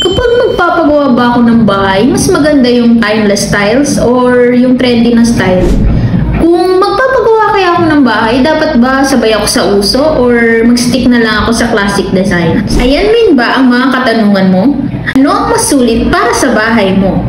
Kapag magpapagawa ba ako ng bahay, mas maganda yung timeless styles or yung trendy na style? Kung magpapagawa kaya ako ng bahay, dapat ba sabay ako sa uso or mag-stick na lang ako sa classic design? Ayan din ba ang mga katanungan mo? Ano ang mas sulit para sa bahay mo?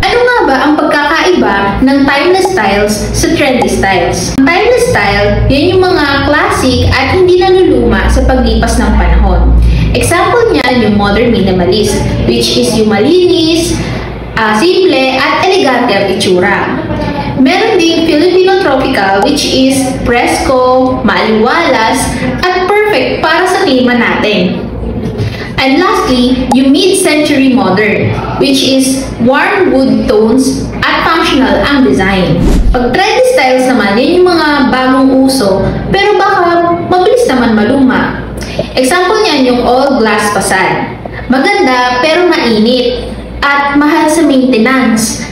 Ano nga ba ang pagkakaiba ng timeless styles sa trendy styles? Ang timeless style, yan yung mga classic at hindi naluluma sa paglipas ng panahon. Example niyan yung modern minimalist, which is yung malinis, simple at elegante ang itsura. Meron din Filipino tropical, which is presko, maaliwalas, at perfect para sa klima natin. And lastly, yung mid-century modern, which is warm wood tones at functional ang design. Pag trendy styles naman, yan yung mga bagong uso, pero baka mabilis naman maluma. Example niyan yung all glass facade. Maganda pero mainit at mahal sa maintenance.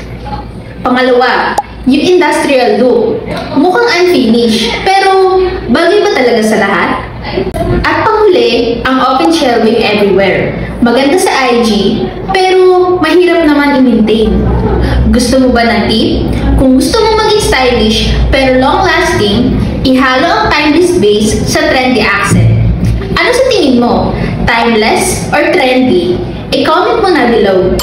Pangalawa, yung industrial look. Mukhang unfinished, pero bagay ba talaga sa lahat? At panghuli, ang open shelving everywhere. Maganda sa IG, pero mahirap naman i-maintain. Gusto mo ba ng tip? Kung gusto mo maging stylish pero long-lasting, ihalo ang timeless base sa trendy accent. Ano sa tingin mo? Timeless or trendy? I-comment mo na below.